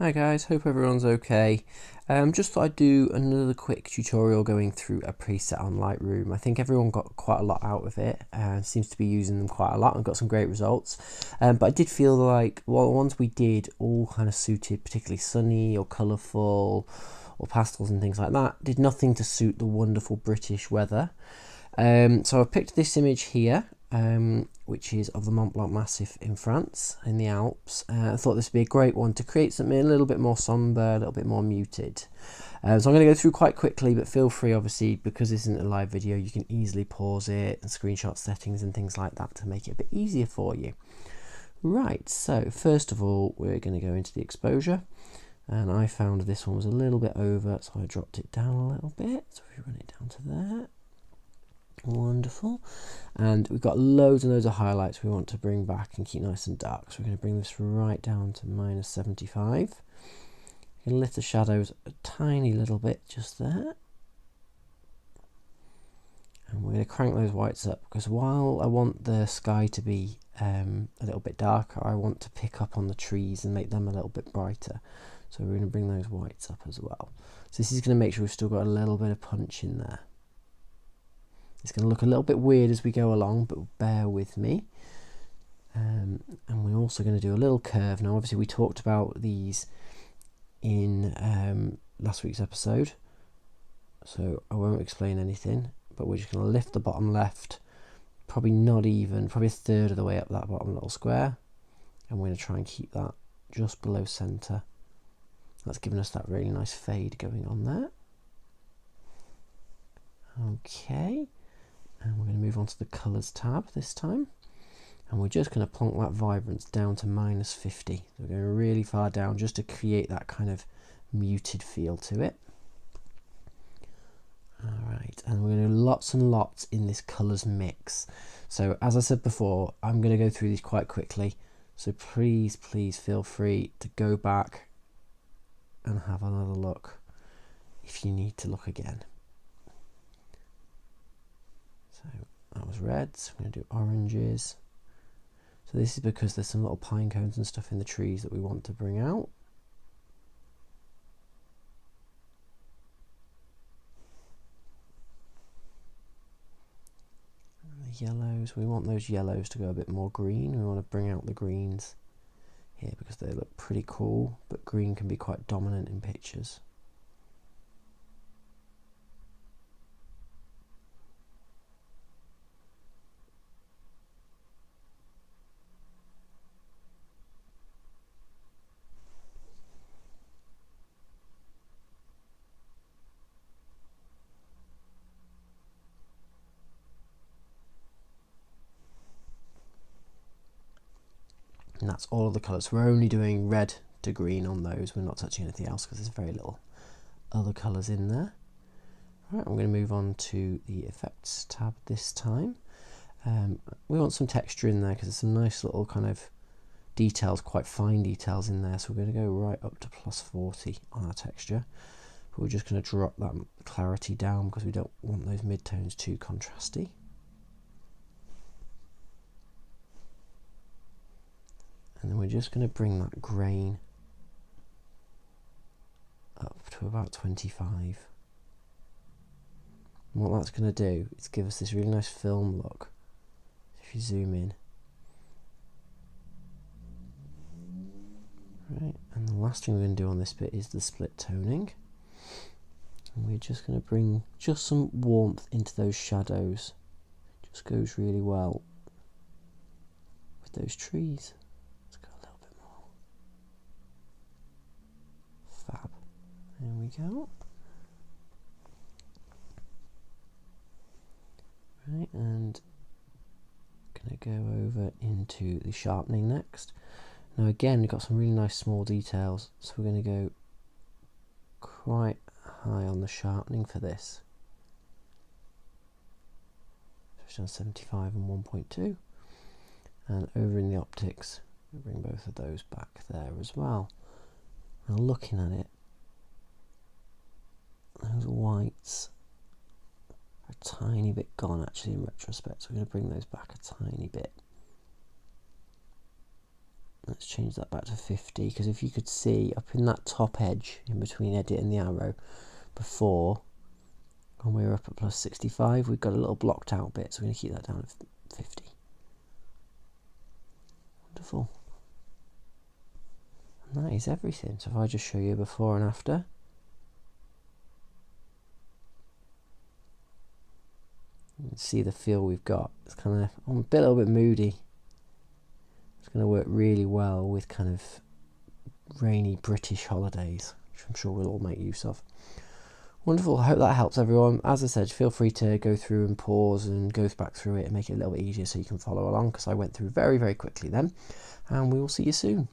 Hi guys, hope everyone's okay. Just thought I'd do another quick tutorial going through a preset on Lightroom. I think everyone got quite a lot out of it and seems to be using them quite a lot and got some great results. But I did feel like the ones we did all kind of suited particularly sunny or colourful or pastels and things like that. Did nothing to suit the wonderful British weather. So I picked this image here, which is of the Mont Blanc Massif in France, in the Alps. I thought this would be a great one to create something a little bit more somber, a little bit more muted. So I'm going to go through quite quickly, but feel free, obviously, because this isn't a live video, you can easily pause it and screenshot settings and things like that to make it a bit easier for you. Right, so first of all, we're going to go into the exposure. And I found this one was a little bit over, so I dropped it down a little bit. So if we run it down to there. Wonderful. And we've got loads and loads of highlights we want to bring back and keep nice and dark. So we're going to bring this right down to -75. We're going to lift the shadows a tiny little bit just there. And we're going to crank those whites up because while I want the sky to be a little bit darker, I want to pick up on the trees and make them a little bit brighter. So we're going to bring those whites up as well. So this is going to make sure we've still got a little bit of punch in there. It's going to look a little bit weird as we go along, but bear with me. And we're also going to do a little curve. Now, obviously, we talked about these in last week's episode, so I won't explain anything, but we're just going to lift the bottom left, probably not even, probably a third of the way up that bottom little square, and we're going to try and keep that just below centre. That's giving us that really nice fade going on there. Okay. And we're going to move on to the colours tab this time. And we're just going to plonk that vibrance down to -50. So we're going really far down just to create that kind of muted feel to it. Alright, and we're going to do lots and lots in this colours mix. So as I said before, I'm going to go through these quite quickly. So please feel free to go back and have another look if you need to look again. So that was reds. We're going to do oranges. So this is because there's some little pine cones and stuff in the trees that we want to bring out. And the yellows, we want those yellows to go a bit more green. We want to bring out the greens here because they look pretty cool, but green can be quite dominant in pictures. And that's all of the colours. We're only doing red to green on those. We're not touching anything else because there's very little other colours in there. Right, I'm going to move on to the effects tab this time. We want some texture in there because there's some nice little kind of details, quite fine details in there. So we're going to go right up to +40 on our texture. But we're just going to drop that clarity down because we don't want those midtones too contrasty. And then we're just going to bring that grain up to about 25. And what that's going to do is give us this really nice film look. If you zoom in. Right, and the last thing we're going to do on this bit is the split toning. And we're just going to bring just some warmth into those shadows. Just goes really well with those trees. Fab. There we go. Right, and going to go over into the sharpening next. Now again, we've got some really nice small details, so we're going to go quite high on the sharpening for this. So on 75 and 1.2. And over in the optics, we'll bring both of those back there as well. Now looking at it, those whites are a tiny bit gone actually in retrospect, so we're going to bring those back a tiny bit. Let's change that back to 50, because if you could see up in that top edge in between edit and the arrow before, when we were up at plus 65, we've got a little blocked out bit, so we're going to keep that down at 50. Wonderful. And that is everything. So if I just show you before and after. You can see the feel we've got. It's kind of a little bit moody. It's going to work really well with kind of rainy British holidays, which I'm sure we'll all make use of. Wonderful. I hope that helps everyone. As I said, feel free to go through and pause and go back through it and make it a little bit easier so you can follow along, because I went through very, very quickly then. And we will see you soon.